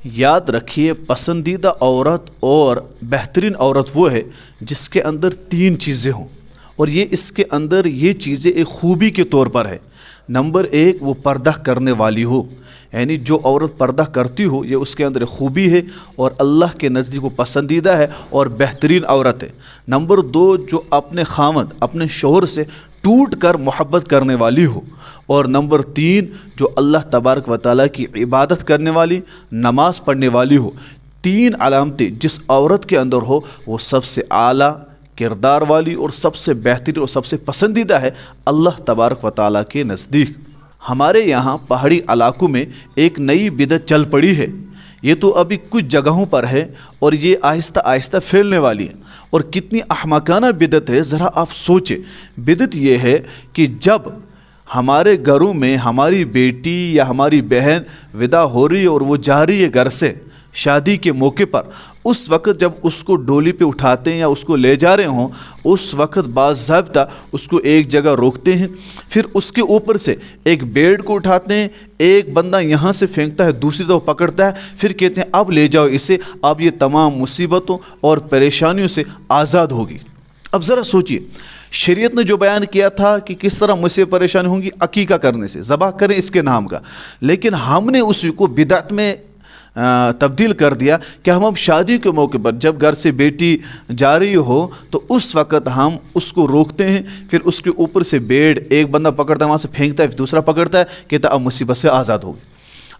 یاد رکھیے پسندیدہ عورت اور بہترین عورت وہ ہے جس کے اندر تین چیزیں ہوں، اور یہ اس کے اندر یہ چیزیں ایک خوبی کے طور پر ہے۔ نمبر ایک، وہ پردہ کرنے والی ہو، یعنی جو عورت پردہ کرتی ہو یہ اس کے اندر خوبی ہے اور اللہ کے نزدیک وہ پسندیدہ ہے اور بہترین عورت ہے۔ نمبر دو، جو اپنے خاوند اپنے شوہر سے ٹوٹ کر محبت کرنے والی ہو، اور نمبر تین، جو اللہ تبارک و تعالیٰ کی عبادت کرنے والی، نماز پڑھنے والی ہو۔ تین علامتیں جس عورت کے اندر ہو وہ سب سے اعلیٰ کردار والی اور سب سے بہترین اور سب سے پسندیدہ ہے اللہ تبارک و تعالیٰ کے نزدیک۔ ہمارے یہاں پہاڑی علاقوں میں ایک نئی بدعت چل پڑی ہے، یہ تو ابھی کچھ جگہوں پر ہے اور یہ آہستہ آہستہ پھیلنے والی ہے، اور کتنی احمقانہ بدعت ہے ذرا آپ سوچیں۔ بدعت یہ ہے کہ جب ہمارے گھروں میں ہماری بیٹی یا ہماری بہن ودا ہو رہی ہے اور وہ جا رہی ہے گھر سے شادی کے موقع پر، اس وقت جب اس کو ڈولی پہ اٹھاتے ہیں یا اس کو لے جا رہے ہوں، اس وقت باضابطہ اس کو ایک جگہ روکتے ہیں، پھر اس کے اوپر سے ایک بیڈ کو اٹھاتے ہیں، ایک بندہ یہاں سے پھینکتا ہے دوسری طرف پکڑتا ہے، پھر کہتے ہیں اب لے جاؤ اسے، اب یہ تمام مصیبتوں اور پریشانیوں سے آزاد ہوگی۔ اب ذرا سوچئے، شریعت نے جو بیان کیا تھا کہ کس طرح مصیبت پریشانی ہوں گی، عقیقہ کرنے سے، ذبح کریں اس کے نام کا، لیکن ہم نے اسی کو بدعت میں تبدیل کر دیا کہ ہم اب شادی کے موقع پر جب گھر سے بیٹی جا رہی ہو تو اس وقت ہم اس کو روکتے ہیں، پھر اس کے اوپر سے بیڈ ایک بندہ پکڑتا ہے وہاں سے پھینکتا ہے، پھر دوسرا پکڑتا ہے، کہتا ہے اب مصیبت سے آزاد ہوگی۔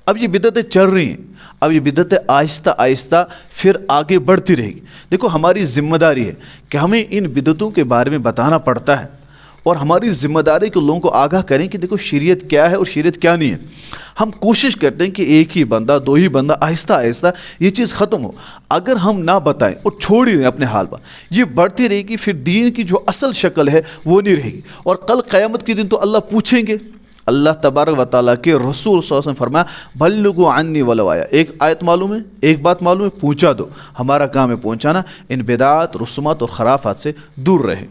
اب یہ بدعتیں چل رہی ہیں، اب یہ بدعتیں آہستہ آہستہ پھر آگے بڑھتی رہے گی۔ دیکھو ہماری ذمہ داری ہے کہ ہمیں ان بدعتوں کے بارے میں بتانا پڑتا ہے، اور ہماری ذمہ داری کہ لوگوں کو آگاہ کریں کہ دیکھو شریعت کیا ہے اور شریعت کیا نہیں ہے۔ ہم کوشش کرتے ہیں کہ ایک ہی بندہ دو ہی بندہ آہستہ آہستہ یہ چیز ختم ہو۔ اگر ہم نہ بتائیں اور چھوڑ ہی دیں اپنے حال پر، یہ بڑھتی رہے گی، پھر دین کی جو اصل شکل ہے وہ نہیں رہے گی، اور کل قیامت کے دن تو اللہ پوچھیں گے۔ اللہ تبارک و تعالیٰ کے رسول صلی اللہ علیہ وسلم فرمایا بلغوا عنی ولو آیا، ایک آیت معلوم ہے، ایک بات معلوم ہے، پہنچا دو۔ ہمارا کام ہے پہنچانا، ان بدعات رسومات اور خرافات سے دور رہے۔